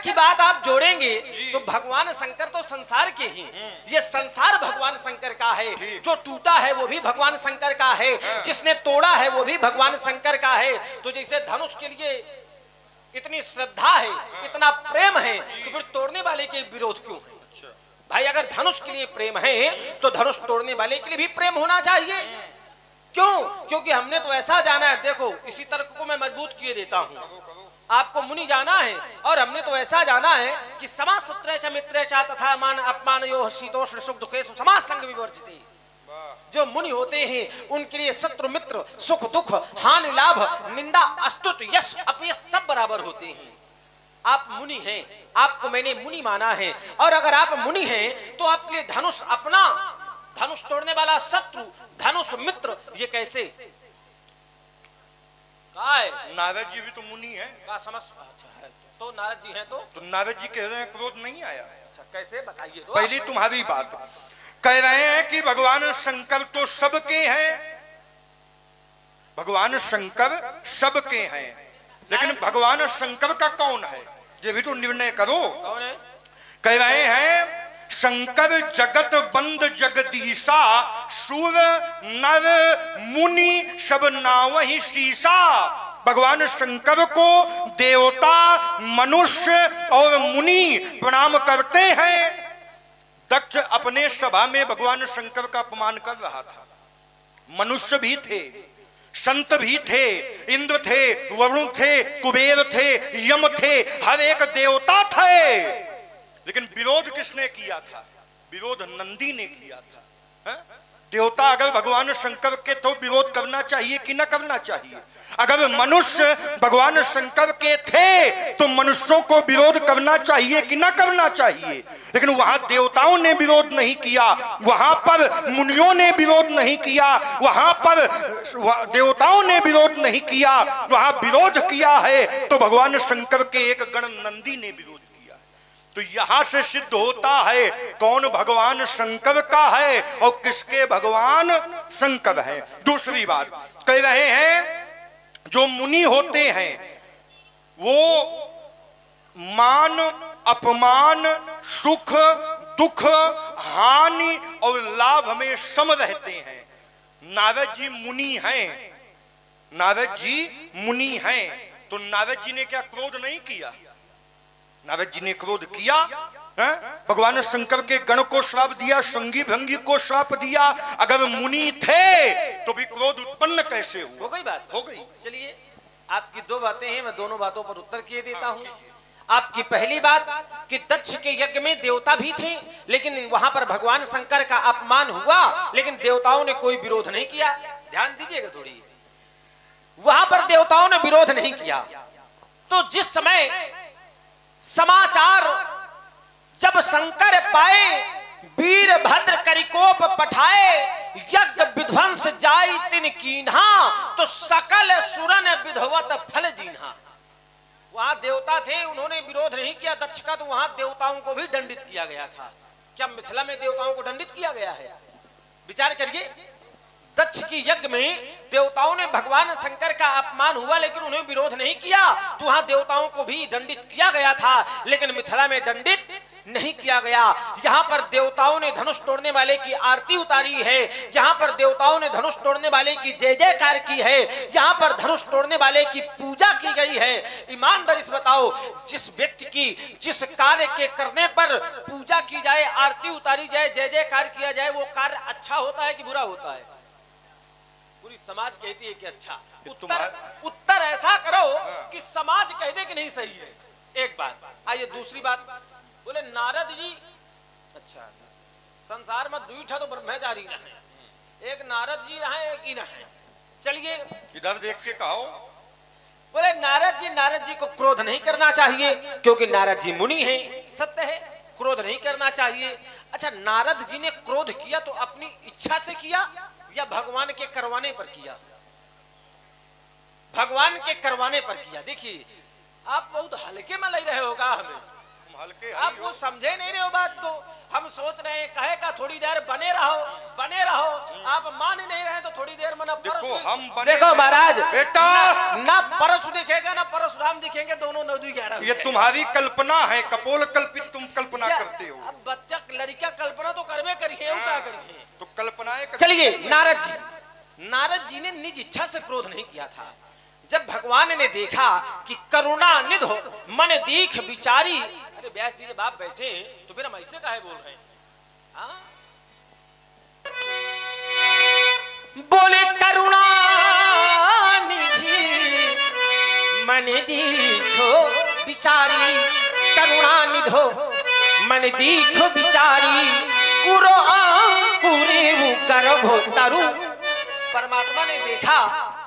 की बात आप जोड़ेंगे तो भगवान शंकर तो संसार के ही, ये संसार भगवान शंकर का है, जो टूटा है वो भी भगवान शंकर का है, जिसने तोड़ा है वो भी भगवान शंकर का है। तो जैसे धनुष के लिए इतनी श्रद्धा है, इतना प्रेम है, तो फिर तोड़ने वाले के विरोध क्यों है? भाई अगर धनुष के लिए प्रेम है तो धनुष तोड़ने वाले के लिए भी प्रेम होना चाहिए। क्यों? क्योंकि हमने तो ऐसा जाना है, देखो इसी तर्क को मैं मजबूत किए देता हूँ, आपको मुनि जाना है और हमने तो ऐसा जाना है कि समा सूत्रे च मित्रे च तथा मान अपमान यो शीतोष्ण सुख दुखेषु समा संग विवर्जिते। जो मुनि होते हैं उनके लिए शत्रु मित्र सुख दुख हानि लाभ निंदा अस्तुत यश अपयश सब बराबर होते हैं। आप मुनि हैं, आपको मैंने मुनि माना है, और अगर आप मुनि हैं तो आपके लिए धनुष अपना, धनुष तोड़ने वाला शत्रु, धनुष मित्र, ये कैसे? नारद जी भी तो मुनि है का समझ? अच्छा है, तो नारद जी हैं तो नारद जी कह रहे हैं क्रोध नहीं आया। अच्छा कैसे बताइए तो? पहली तुम्हारी बात कह रहे हैं कि भगवान शंकर तो सबके हैं, भगवान शंकर सबके हैं, लेकिन भगवान शंकर का कौन है ये भी तो निर्णय करो। कौन है? कह रहे हैं शंकर जगत बंद जगदीशा, सूर नर मुनि सब नावहि शीशा। भगवान शंकर को देवता मनुष्य और मुनि प्रणाम करते हैं। दक्ष अपने सभा में भगवान शंकर का अपमान कर रहा था। मनुष्य भी थे, संत भी थे, इंद्र थे, वरुण थे, कुबेर थे, यम थे, हर एक देवता थे, लेकिन विरोध किसने किया था? विरोध नंदी ने किया था। है? देवता अगर भगवान शंकर के तो विरोध करना चाहिए कि न करना चाहिए? अगर मनुष्य भगवान शंकर के थे तो मनुष्यों को विरोध करना चाहिए कि न करना चाहिए? लेकिन वहां देवताओं ने विरोध नहीं किया, वहां पर मुनियों ने विरोध नहीं किया, वहां पर देवताओं ने विरोध नहीं किया, वहां विरोध किया है तो भगवान शंकर के एक गण नंदी ने विरोध किया। तो यहां से सिद्ध होता है कौन भगवान शंकर का है और किसके भगवान शंकर है। दूसरी बात कह रहे हैं जो मुनि होते हैं वो मान अपमान सुख दुख हानि और लाभ में सम रहते हैं। नारद जी मुनि हैं, नारद जी मुनि हैं, तो नारद जी ने क्या क्रोध नहीं किया? नारद जी ने क्रोध किया है? भगवान शंकर के गण को श्राप दिया, संगी भंगी को श्राप दिया। अगर मुनि थे तो भी क्रोध उत्पन्न कैसे हुआ? हो गई बात? हो गई। चलिए आपकी दो बातें हैं, मैं दोनों बातों पर उत्तर किए देता हूं। आपकी पहली बात कि दक्ष के यज्ञ में देवता भी थे, लेकिन वहां पर भगवान शंकर का अपमान हुआ, लेकिन देवताओं ने कोई विरोध नहीं किया। ध्यान दीजिएगा थोड़ी, वहां पर देवताओं ने विरोध नहीं किया। तो जिस समय समाचार जब शंकर पाए वीरभद्र करिकोप पठाए, यज्ञ विध्वंस जाई तिन कीन्हा, तो सकल सुरन विधवत फल दीन्हा। वहां देवता थे, उन्होंने विरोध नहीं किया दक्ष का, तो वहां देवताओं को भी दंडित किया गया था। क्या मिथिला में देवताओं को दंडित किया गया है? विचार करिए, दक्ष की यज्ञ में देवताओं ने भगवान शंकर का अपमान हुआ, लेकिन उन्हें विरोध नहीं किया, तो वहां देवताओं को भी दंडित किया गया था, लेकिन मिथिला में दंडित नहीं किया गया। यहाँ पर देवताओं ने धनुष तोड़ने वाले की आरती उतारी है, यहाँ पर देवताओं ने धनुष तोड़ने वाले की जय जयकार की है, यहाँ पर धनुष तोड़ने वाले की पूजा की गई है। ईमानदारी से बताओ, जिस व्यक्ति की जिस कार्य के करने पर पूजा की जाए, आरती उतारी जाए, जय जयकार किया जाए, वो कार्य अच्छा होता है कि बुरा होता है? पूरी समाज कहती है कि अच्छा। उत्तर ऐसा करो कि समाज कह दे कि नहीं सही है। एक बात। आइए दूसरी बात, बोले नारद जी, अच्छा संसार में दुईठा तो ब्रह्मचारी रहे, एक नारद जी रहे एक ही रहे। चलिए इधर देख के कहो। बोले नारद जी को क्रोध नहीं करना चाहिए क्योंकि नारद जी मुनि हैं, सत्य है, क्रोध नहीं करना चाहिए। अच्छा, नारद जी ने क्रोध किया तो अपनी इच्छा से किया या भगवान के करवाने पर किया? भगवान के करवाने पर किया। देखिए आप बहुत हल्के में ले रहे होगा हमें, हल्के आप वो समझे नहीं रहे हो बात को। हम सोच रहे हैं कहे का थोड़ी देर बने रहो बने रहो, आप मान नहीं रहे तो थोड़ी देर में देखो हम बने। देखो महाराज बेटा, ना परसु दिखेगा ना परशुराम दिखेंगे, दोनों 9-11। ये तुम्हारी कल्पना है, कपोल कल्पित तुम कल्पना करते हो। अब बच्चा लड़का कल्पना तो करवे करिए, क्या करिए तो कल्पनाएं। चलिए नारद जी ने निज इच्छा से क्रोध नहीं किया था। जब भगवान ने देखा कि करुणा निधो मन दीख विचारी, अरे व्यास जी जब आप बैठे तो फिर हम ऐसे काहे बोल रहे हैं? बोले करुणा निधि मन दीखो विचारी, करुणा निधो मन दीखो विचारी, उरो अंकुरे गर्भो तरु। परमात्मा ने देखा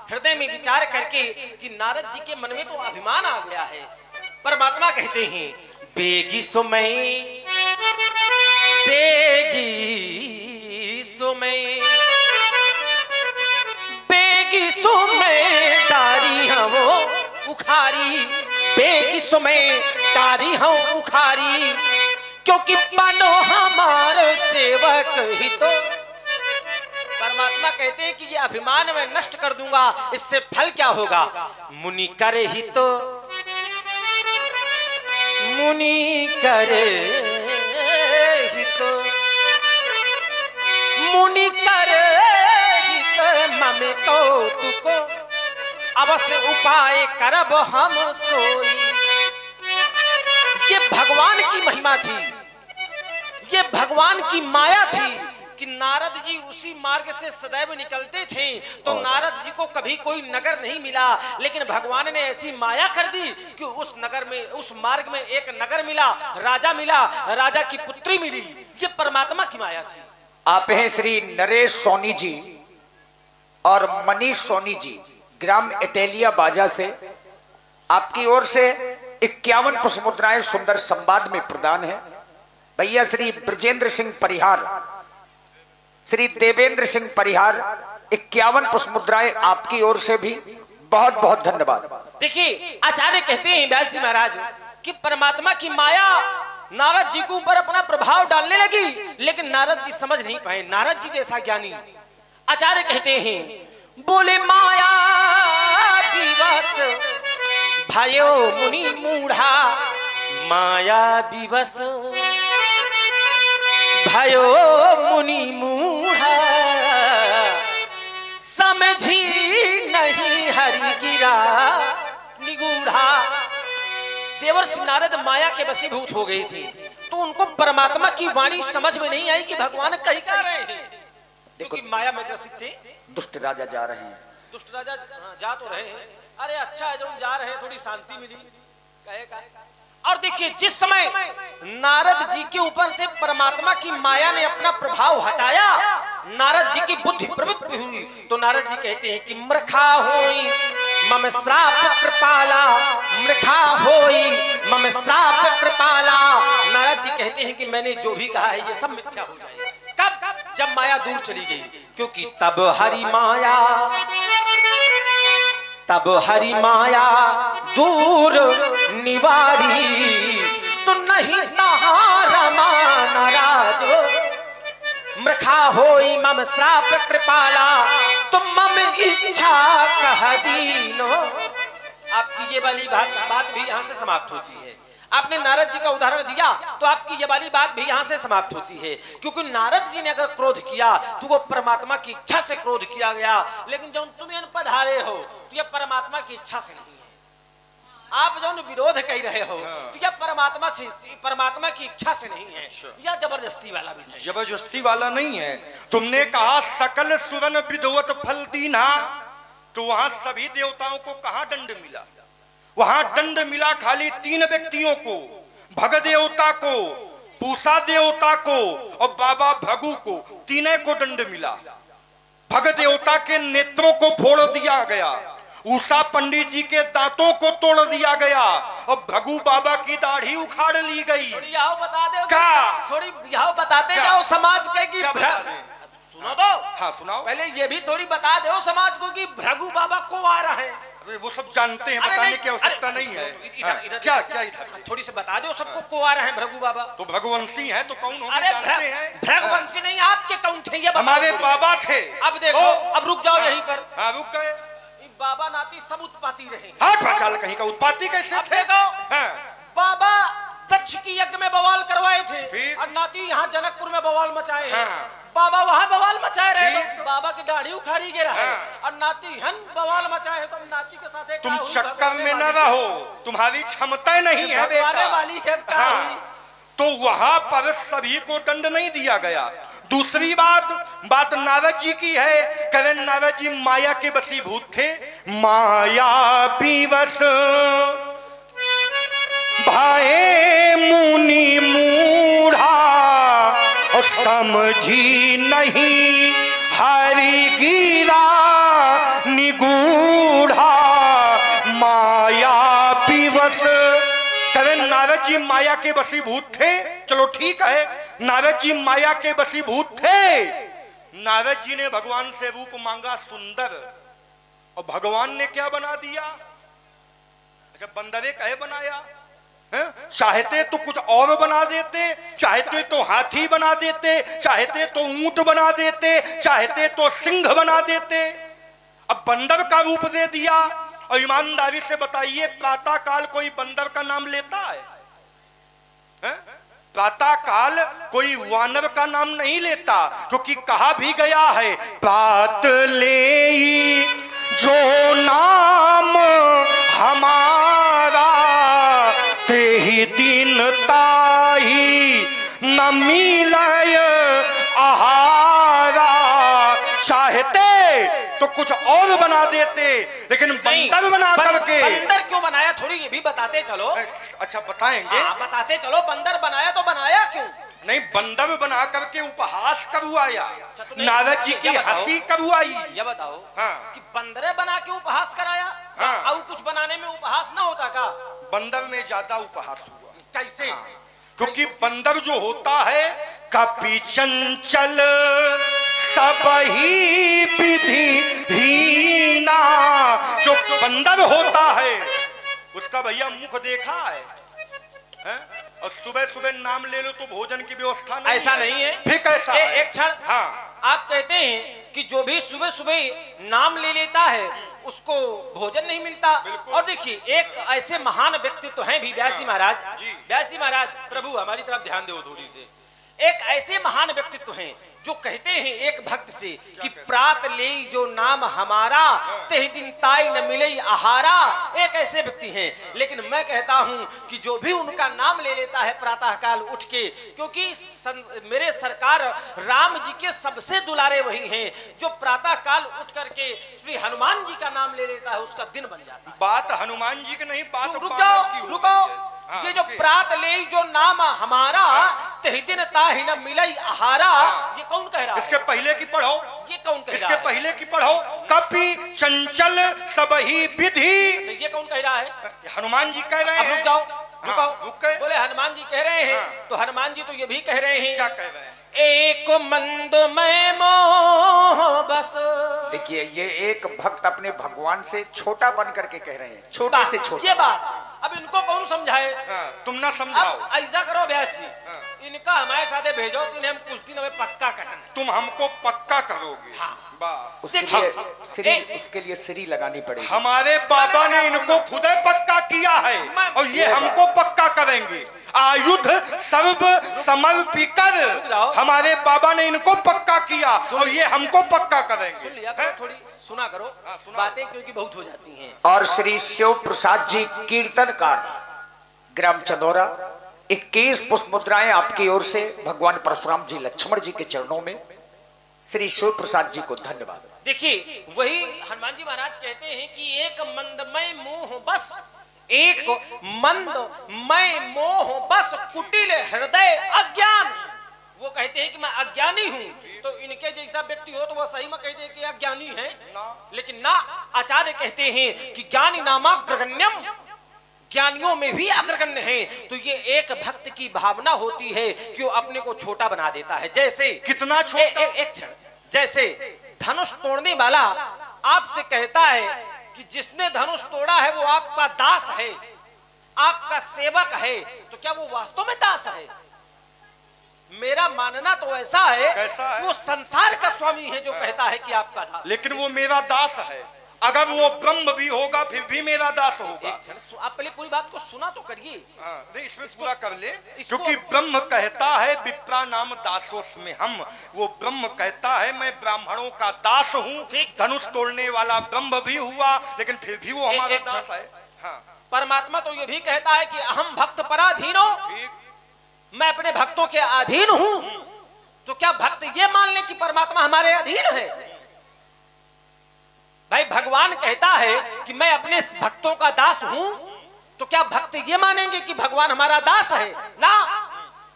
हृदय में विचार करके कि नारद जी के मन में तो अभिमान आ गया है। परमात्मा कहते हैं बेगी सुमय बेगी सुमय बेगी सुमय तारी हम उखारी, बेगी सुमय तारी हम उखारी, क्योंकि बनो हमारे सेवक ही तो। परमात्मा कहते हैं कि ये अभिमान मैं नष्ट कर दूंगा, इससे फल क्या होगा? मुनि करे ही तो, मुनि करे ही तो, मुनि करे ही तो ममे को तुको, अवश्य उपाय करब हम सोई। ये भगवान की महिमा थी, ये भगवान की माया थी कि नारद जी उसी मार्ग से सदैव निकलते थे तो नारद जी को कभी कोई नगर नहीं मिला, लेकिन भगवान ने ऐसी माया कर दी कि उस नगर में, उस मार्ग में एक नगर मिला, राजा मिला, राजा की पुत्री मिली। ये परमात्मा की माया थी। आप हैं श्री नरेश सोनी जी और मनीष सोनी जी, ग्राम इटेलिया बाजा से। आपकी ओर से 51 पुष्पमुद्राएं सुंदर संवाद में प्रदान है। भैया श्री ब्रजेंद्र सिंह परिहार, श्री देवेंद्र सिंह परिहार, 51 पुष्पमुद्राएं आपकी ओर से भी बहुत बहुत धन्यवाद। देखिए आचार्य कहते हैं व्यास जी महाराज कि परमात्मा की माया नारद जी के ऊपर अपना प्रभाव डालने लगी, लेकिन नारद जी समझ नहीं पाए। नारद जी जैसा ज्ञानी, आचार्य कहते हैं बोले माया विवश भयो मुनि मूढ़ा, माया विवश भयो मुनि मूढ़ा, समझी नहीं हरि गिरा निगूढ़ा। देवर्षि नारद माया के वशीभूत हो गए थे तो उनको परमात्मा की वाणी समझ में नहीं आई कि भगवान कहीं कह रहे हैं, क्योंकि माया में ग्रसित थे। दुष्ट राजा जा रहे हैं, दुष्ट राजा जा तो रहे हैं, अरे अच्छा है जो जा रहे हैं, थोड़ी शांति मिली कहेगा। और देखिए जिस समय नारद जी के ऊपर से परमात्मा की माया ने अपना प्रभाव हटाया, नारद जी की बुद्धि प्रवृत्त हुई, तो नारद जी कहते हैं कि मृखा होई मम श्राप कृपाला, मृखा होई मम श्राप कृपाला। नारद जी कहते हैं कि मैंने जो भी कहा है ये सब मिथ्या हो जाएगा। कब? जब माया दूर चली गई, क्योंकि तब हरि माया, तब हरि माया दूर निवारी, तो नहीं तहां रमा नाराजो, मृखा होई मम श्राप कृपाला, तुम मम इच्छा कह दीनो। आपकी ये वाली बात भी यहाँ से समाप्त होती है। आपने नारद जी का उदाहरण दिया तो आपकी ये वाली बात भी यहाँ से समाप्त होती है, क्योंकि नारद जी ने अगर क्रोध किया तो वो परमात्मा की इच्छा से क्रोध किया गया, लेकिन जब तुम इन पधारे हो तो ये परमात्मा की इच्छा से नहीं है। आप जो विरोध कह रहे हो तो यह परमात्मा की इच्छा से नहीं है, यह जबरदस्ती वाला विषय, जबरदस्ती वाला नहीं है। तुमने कहा सकल सुरन विधवत फल दीना, तो वहां सभी देवताओं को कहा दंड मिला? वहां दंड मिला खाली 3 व्यक्तियों को, भग देवता को, पूषा देवता को और बाबा भगु को, तीनों को दंड मिला। भग देवता के नेत्रों को फोड़ दिया गया, उषा पंडित जी के दांतों को तोड़ दिया गया और भगु बाबा की दाढ़ी उखाड़ ली गई। थोड़ी यहाँ बता दो क्या? थोड़ी यहाँ बताते जाओ समाज के कि सुनो तो। हाँ सुनाओ। पहले ये भी थोड़ी बता दो समाज को कि भृगु बाबा को आ रहे हैं। वो सब जानते हैं, बताने की आवश्यकता नहीं है। क्या क्या इधर थोड़ी सी बता दो सबको को आ रहे हैं भृगु बाबा। तो भगवंशी है तो कौन हो अरे जानते हैं। भृगवंशी नहीं, आपके कौन थे ये हमारे बाबा थे। अब देखो, अब रुक जाओ यहीं पर। हाँ रुक गए। बाबा नाती सब उत्पाती रहे। हाथ प्रचाल कहीं का उत्पाती कैसे थे? बाबा दक्ष की यज्ञ में बवाल करवाए थे और नाती यहाँ जनकपुर में बवाल मचाए हैं। बाबा वहाँ बवाल मचाए रहे तो बाबा की दाढ़ी उखाड़ी गिरा है और नाती हन बवाल मचाए है तो नाती के साथ तुम चक्कर में न रहो, तुम्हारी क्षमता नहीं है बेटा। वाली है तो वहां पर सभी को दंड नहीं दिया गया। दूसरी बात नारद जी की है। करें नारद जी माया के वशीभूत थे। माया विवश भाए मुनि मूढ़ा और समझी नहीं हरि गिरा निगूढ़ा। माया विवश करें नारद जी माया के वशीभूत थे। चलो ठीक है, नारद जी माया के वशीभूत थे। नारद जी ने भगवान से रूप मांगा सुंदर, और भगवान ने क्या बना दिया? अच्छा बंदरे कहे बनाया है? चाहते तो कुछ और बना देते, चाहते तो हाथी बना देते, चाहते तो ऊंट बना देते, चाहते तो सिंह बना देते। अब बंदर का रूप दे दिया। और ईमानदारी से बताइए, प्रातः काल कोई बंदर का नाम लेता है? प्रातः काल कोई वानर का नाम नहीं लेता, क्योंकि कहा भी गया है प्रात ले जो नाम हमारा ते ही दिन ताही न मिलय आहारा। चाहते तो कुछ और बना देते, लेकिन बंदर बना करके। बंदर क्यों बनाया थोड़ी ये भी बताते चलो। अच्छा बताएंगे। बताते चलो, बंदर बनाया तो बनाया क्यों? नहीं, बंदर बना करके उपहास करवाया। नारद जी की हंसी करवाई। ये बताओ कि बंदरे बना के उपहास कराया। और कुछ बनाने में उपहास ना होता का? बंदर में ज्यादा उपहास हुआ। कैसे? क्योंकि बंदर जो होता है कपि चंचल सब ही विधि हीना। जो बंदर होता है उसका भैया मुख देखा है? और सुबह सुबह नाम ले लो तो भोजन की व्यवस्था नहीं। ऐसा नहीं है। फिर कैसा है? एक क्षण। हाँ, आप कहते हैं कि जो भी सुबह सुबह नाम ले लेता है उसको भोजन नहीं मिलता। और देखिए, एक ऐसे महान व्यक्ति तो हैं भी व्यासी महाराज। व्यासी महाराज प्रभु हमारी तरफ ध्यान दो थोड़ी से। एक ऐसे महान व्यक्तित्व हैं जो कहते हैं एक भक्त से कि प्रात ले जो नाम हमारा ते दिन ताई न मिले आहारा। एक ऐसे व्यक्ति हैं, लेकिन मैं कहता हूं कि जो भी उनका नाम ले लेता है प्रातः काल उठ के, क्योंकि मेरे सरकार राम जी के सबसे दुलारे वही हैं जो प्रातः काल उठ करके श्री हनुमान जी का नाम ले लेता है, उसका दिन बन जाता है। बात हनुमान जी की नहीं, बात रुको। ये जो प्रात ले जो नाम हमारा ते दिन ताहि न मिलई आहारा, ये कौन कह रहा है? इसके पहले की पढ़ो। ये कौन कह रहा है? इसके पहले की पढ़ो। कपि चंचल सब ही विधि। ये कौन कह रहा है? हनुमान जी कह रहे हैं। रुक जाओ, रुको। बोले हनुमान जी कह रहे हैं तो हनुमान जी तो ये भी कह रहे हैं। क्या कह रहे हैं? एक मंद मैं मोह बस। देखिए, ये एक भक्त अपने भगवान से छोटा बन करके कह रहे हैं, छोटा से छोटा। ये बात अब इनको कौन समझाए? तुम ना समझाओ। ऐसा करो व्यास जी, इनका हमारे साथ भेजो, इन्हें हम कुछ दिन में पक्का करेंगे। तुम हमको पक्का करोगे? हाँ। उसके लिए श्री लगानी पड़ेगी। हमारे बाबा ने इनको खुद पक्का किया है और ये हमको पक्का करेंगे। आयुध सर्व समर्पिकर हमारे बाबा ने इनको पक्का किया और ये हमको पक्का करेंगे। सुन लिया करो, थोड़ी सुना करो बातें, क्योंकि बहुत हो जाती हैं। और श्री शिव प्रसाद जी कीर्तनकार, ग्राम चंदौरा, 21 पुष्प मुद्राएं आपकी ओर से भगवान परशुराम जी लक्ष्मण जी के चरणों में। श्री शिव प्रसाद जी को धन्यवाद। देखिए, वही हनुमान जी महाराज कहते हैं कि एक मंदमय मोह बस, एक मंदमय मोह बस कुटिल हृदय अज्ञान। वो कहते हैं कि मैं अज्ञानी हूँ, तो इनके जैसा व्यक्ति हो तो वह सही में कहते हैं कि अज्ञानी है, लेकिन ना, आचार्य कहते हैं कि ज्ञानी नामाग्रगण्यम, ज्ञानियों में भी अग्रगण्य है। तो ये एक भक्त की भावना होती है कि वो अपने को छोटा बना देता है। जैसे कितना छोटा? एक क्षण। जैसे धनुष तोड़ने वाला आपसे कहता है कि जिसने धनुष तोड़ा है वो आपका दास है, आपका सेवक है, तो क्या वो वास्तव में दास है? मेरा मानना तो ऐसा है, कैसा है? वो संसार का स्वामी है जो कहता है कि आपका दास, लेकिन वो मेरा दास है। अगर वो ब्रह्म भी होगा फिर भी मेरा दास होगा। एक क्षण आप पहले पूरी बात को सुना तो करिए। नहीं, इसमें पूरा कर ले, क्योंकि ब्रह्म कहता है विप्रा नाम दासोस में हम, वो ब्रह्म कहता है मैं ब्राह्मणों का दास हूँ। धनुष तोड़ने वाला ब्रह्म भी हुआ लेकिन फिर भी वो हमारा दास है। हाँ। परमात्मा तो ये भी कहता है कि अहम भक्त पराधीनो, मैं अपने भक्तों के अधीन हूं। तो क्या भक्त ये मान ले कि परमात्मा हमारे अधीन है? भाई भगवान कहता है कि मैं अपने भक्तों का दास हूं, तो क्या भक्त ये मानेंगे कि भगवान हमारा दास है? ना,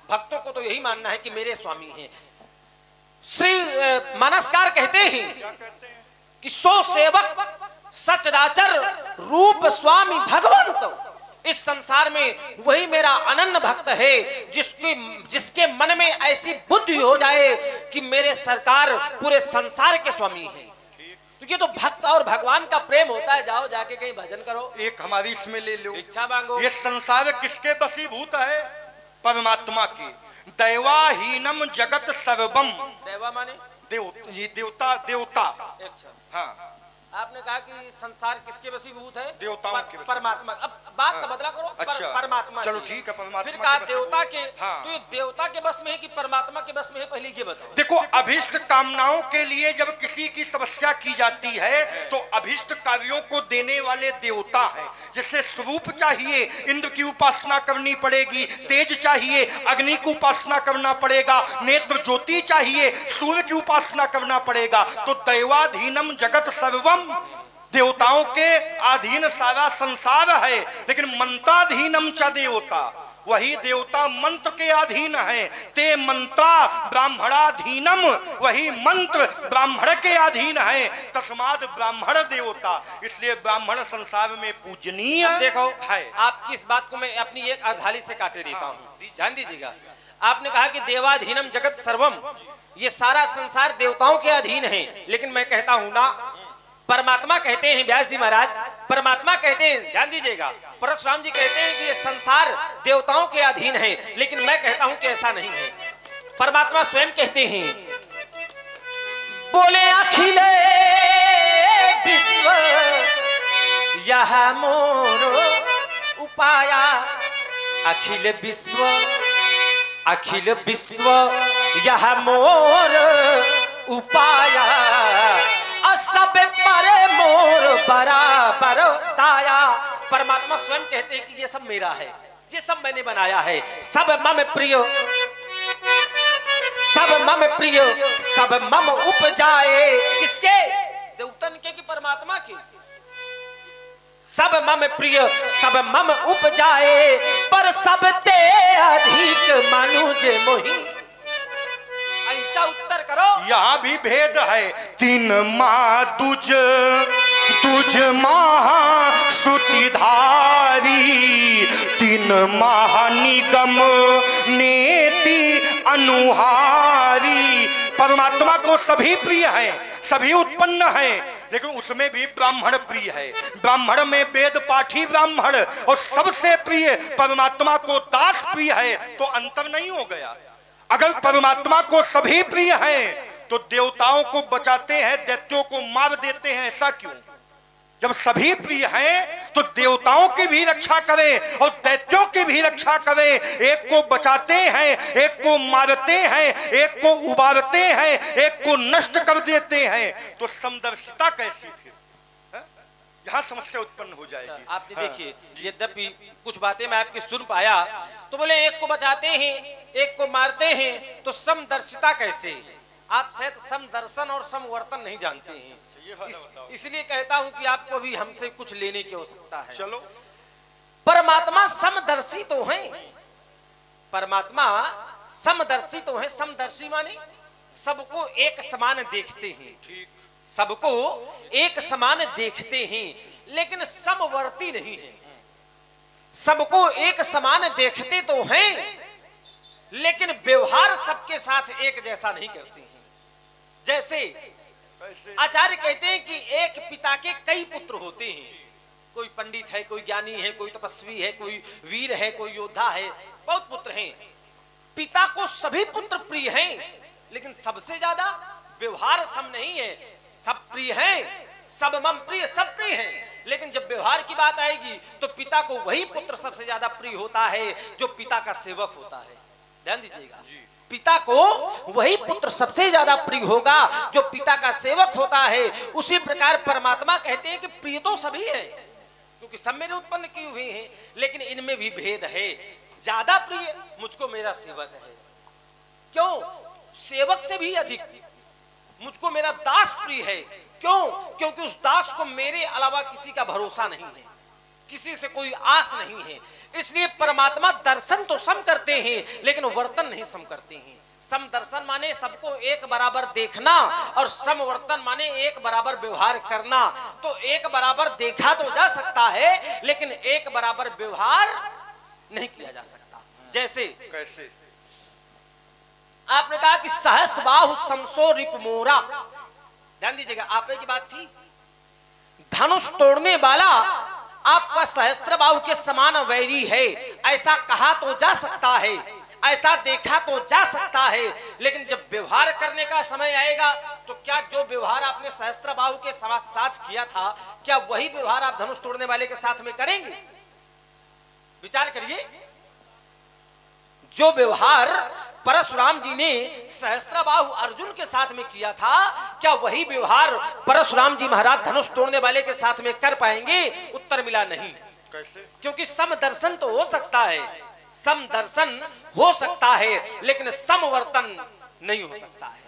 भक्तों को तो यही मानना है कि मेरे स्वामी हैं। श्री मानसकार कहते हैं कि सो सेवक सचराचर रूप स्वामी भगवंत, इस संसार में वही मेरा अनन्य भक्त है जिसके मन में ऐसी बुद्धि हो जाए कि मेरे सरकार पूरे संसार के स्वामी हैं। तो ये तो भक्त और भगवान का प्रेम होता है। जाओ जाके कहीं भजन करो, एक हमारी इसमें ले लो, इच्छा मांगो। ये संसार किसके वशीभूत है? परमात्मा के। दैवाहीनम जगत सर्वम। दैवा माने ये देवता, देवता। हाँ, आपने कहा कि संसार किसके वशीभूत है? देवताओं के। परमात्मा। अब बात का बदला करो। अच्छा, परमात्मा। चलो ठीक है, परमात्मा। फिर कहा देवता के। हाँ। तो ये देवता के बस में है कि परमात्मा के बस में है? पहले ये बताओ। देखो, अभिष्ट कामनाओं के लिए जब किसी की तपस्या की जाती है तो अभिष्ट कार्यों को देने वाले देवता है। जैसे स्वरूप चाहिए, इंद्र की उपासना करनी पड़ेगी। तेज चाहिए, अग्नि की उपासना करना पड़ेगा। नेत्र ज्योति चाहिए, सूर्य की उपासना करना पड़ेगा। तो दैवाधीनम जगत सर्वम, देवताओं के अधीन सारा संसार है, लेकिन मंत्राधीनम च देवता, वही देवता मंत्र के अधीन है। ते मंत्रा ब्राह्मणाधीनम, वही मंत्र ब्राह्मण के अधीन है। तस्माद ब्राह्मण देवता, इसलिए ब्राह्मण संसार में पूजनीय देखो है। आपकी इस बात को मैं अपनी एक अर्धाली से काटे देता हूँ, ध्यान दीजिएगा। आपने कहा कि देवाधीनम जगत सर्वम, ये सारा संसार देवताओं के अधीन है, लेकिन मैं कहता हूं ना, परमात्मा कहते हैं, व्यास जी महाराज परमात्मा कहते हैं, ध्यान दीजिएगा, परशुराम जी कहते हैं कि ये संसार देवताओं के अधीन है, लेकिन मैं कहता हूं कि ऐसा नहीं है। परमात्मा स्वयं कहते हैं, बोले अखिले विश्व यह मोर उपाया, अखिल विश्व यह मोर उपाया, सब परे मोर बराबर दाया। परमात्मा स्वयं कहते हैं कि ये सब मेरा है, ये सब मैंने बनाया है। सब मम प्रिय, सब मम उपजाए। किसके? देवतन के कि परमात्मा के? सब मम प्रिय सब मम उपजाए, पर सब ते अधिक मनुज मोहि। ऐसा उत्तर करो। यहाँ भी भेद है। तीन माँ तुझ महा श्रुतिधारी, तीन महा निगम नेति अनुहारी। परमात्मा को सभी प्रिय है, सभी उत्पन्न है, लेकिन उसमें भी ब्राह्मण प्रिय है। ब्राह्मण में वेद पाठी ब्राह्मण, और सबसे प्रिय परमात्मा को दास प्रिय है। तो अंतर नहीं हो गया। अगर परमात्मा को सभी प्रिय हैं तो देवताओं को बचाते हैं, दैत्यों को मार देते हैं, ऐसा क्यों? जब सभी प्रिय हैं तो देवताओं की भी रक्षा करें और दैत्यों की भी रक्षा करें। एक को बचाते हैं, एक को मारते हैं, एक को उबारते हैं, एक को नष्ट कर देते हैं, तो समदर्शिता कैसी फिर? यहाँ समस्या उत्पन्न हो जाएगी। अच्छा, आपने देखिए, यद्यपि कुछ बातें मैं आपकी सुन पाया, तो बोले एक को बचाते हैं, एक को मारते हैं, तो समदर्शिता कैसे? आप शायद समदर्शन और समवर्तन नहीं जानते हैं। इसलिए कहता हूं कि आपको भी हमसे कुछ लेने की आवश्यकता है। चलो, परमात्मा समदर्शी तो है, परमात्मा समदर्शी तो है। समदर्शी माने सबको एक समान देखते हैं, ठीक, सबको एक समान देखते हैं, लेकिन समवर्ती नहीं है। सबको एक समान देखते तो हैं, लेकिन व्यवहार सबके साथ एक जैसा नहीं करते हैं। जैसे आचार्य कहते हैं कि एक पिता के कई पुत्र होते हैं, कोई पंडित है, कोई ज्ञानी है, कोई तपस्वी है, कोई वीर है, कोई योद्धा है, बहुत पुत्र हैं। पिता को सभी पुत्र प्रिय हैं, लेकिन सबसे ज्यादा व्यवहार सम नहीं है। सब प्रिय हैं, सब मम प्रिय, सब प्रिय हैं, लेकिन जब व्यवहार की बात आएगी तो पिता को वही पुत्र सबसे ज्यादा प्रिय होता है जो पिता का सेवक होता है। ध्यान दीजिएगा, पिता को वही पुत्र सबसे ज्यादा प्रिय होगा जो पिता का सेवक होता है। उसी प्रकार परमात्मा कहते हैं कि प्रिय तो सभी है, क्योंकि सब मेरे उत्पन्न किए हुए हैं, लेकिन इनमें भी भेद है। ज्यादा प्रिय मुझको मेरा सेवक है। क्यों? सेवक से भी अधिक मुझको मेरा दास प्रिय है। क्यों? क्योंकि उस दास को मेरे अलावा किसी का भरोसा नहीं है, किसी से कोई आस नहीं है। इसलिए परमात्मा दर्शन तो सम करते हैं, लेकिन वर्तन नहीं सम करते हैं। सम दर्शन माने सबको एक बराबर देखना, और समवर्तन माने एक बराबर व्यवहार करना। तो एक बराबर देखा तो जा सकता है, लेकिन एक बराबर व्यवहार नहीं किया जा सकता। जैसे कैसे? आपने कहा कि सहस बाहु समसो रिप मोरा। ध्यान दीजिएगा, आप की बात थी, धनुष तोड़ने वाला आपका सहस्त्र बाहु के समान वैरी है, ऐसा कहा तो जा सकता है, ऐसा देखा तो जा सकता है, लेकिन जब व्यवहार करने का समय आएगा तो क्या जो व्यवहार आपने सहस्त्र बाहु के साथ किया था, क्या वही व्यवहार आप धनुष तोड़ने वाले के साथ में करेंगे? विचार करिए। जो व्यवहार परशुराम जी ने सहस्त्रबाहु अर्जुन के साथ में किया था, क्या वही व्यवहार परशुराम जी महाराज धनुष तोड़ने वाले के साथ में कर पाएंगे? उत्तर मिला नहीं। कैसे? क्योंकि समदर्शन तो हो सकता है, समदर्शन हो सकता है, लेकिन समवर्तन नहीं हो सकता है।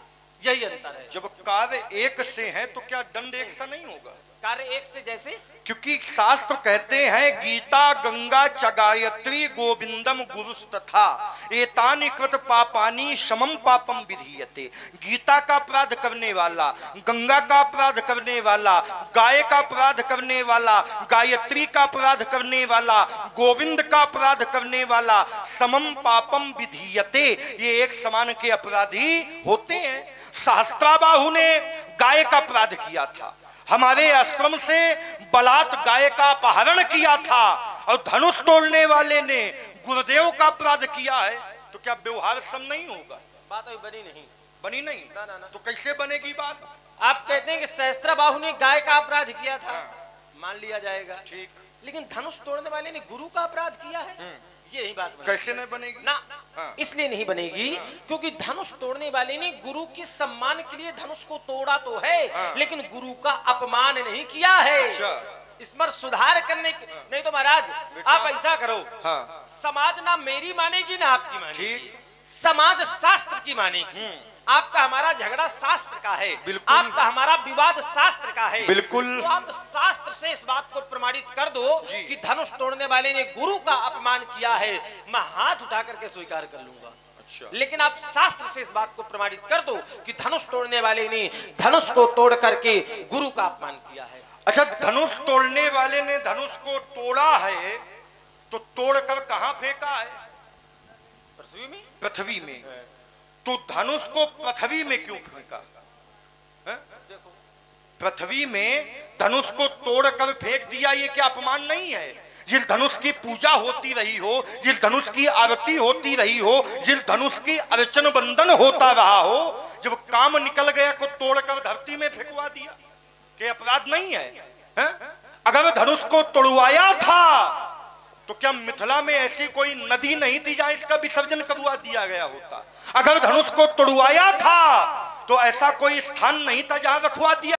यही अंतर है। जब कार्य एक से है तो क्या दंड एक सा नहीं होगा? कार्य एक से जैसे, क्योंकि शास्त्र कहते हैं गीता गंगा च गायत्री गोविंदम गुरुस्तथा एतानि कृत पापानि समम पापम विधीयते। गीता का अपराध करने वाला, गंगा का अपराध करने वाला, गाय का अपराध करने वाला, गायत्री का अपराध करने वाला, गोविंद का अपराध करने वाला, समम पापम विधीयते, ये एक समान के अपराधी होते हैं। सहस्त्राबाहु ने गाय का अपराध किया था, हमारे आश्रम से बलात् गाय का अपहरण किया था, और धनुष तोड़ने वाले ने गुरुदेव का अपराध किया है, तो क्या व्यवहार सम नहीं होगा? बात अभी बनी नहीं। बनी नहीं ना, ना, ना। तो कैसे बनेगी बात? आप कहते हैं कि सहस्त्रबाहु ने गाय का अपराध किया था, मान लिया जाएगा, ठीक, लेकिन धनुष तोड़ने वाले ने गुरु का अपराध किया है, ये नहीं बात बनेगी। कैसे नहीं बनेगी? ना, इसलिए नहीं बनेगी क्योंकि धनुष तोड़ने वाले ने गुरु के सम्मान के लिए धनुष को तोड़ा तो है, लेकिन गुरु का अपमान नहीं किया है। इस पर सुधार करने की, नहीं तो महाराज आप ऐसा करो, समाज ना मेरी मानेगी ना आपकी मानेगी, समाज शास्त्र की मानेगी। आपका हमारा झगड़ा शास्त्र का है, आपका हमारा विवाद शास्त्र का है, बिल्कुल। तो आप शास्त्र से इस बात को प्रमाणित कर दो कि धनुष तोड़ने वाले ने गुरु का अपमान किया है, मैं हाथ उठा करके स्वीकार कर लूंगा। अच्छा। लेकिन आप शास्त्र से इस बात को प्रमाणित कर दो कि धनुष तोड़ने वाले ने धनुष को तोड़ करके गुरु का अपमान किया है। अच्छा, धनुष तोड़ने वाले ने धनुष को तोड़ा है, तो तोड़कर कहां फेंका है? पृथ्वी में। पृथ्वी में। तो धनुष को पृथ्वी में क्यों फेंका? पृथ्वी में धनुष को तोड़कर फेंक दिया, ये क्या अपमान नहीं है? जिस धनुष की पूजा होती रही हो, जिस धनुष की आरती होती रही हो, जिस धनुष की अर्चन बंदन होता रहा हो, जब काम निकल गया को तोड़कर धरती में फेंकवा दिया, क्या अपराध नहीं है? अगर धनुष को तोड़वाया था तो क्या मिथिला में ऐसी कोई नदी नहीं थी जहां इसका विसर्जन करवा दिया गया होता? अगर धनुष को तोड़वाया था तो ऐसा कोई स्थान नहीं था जहां रखवा दिया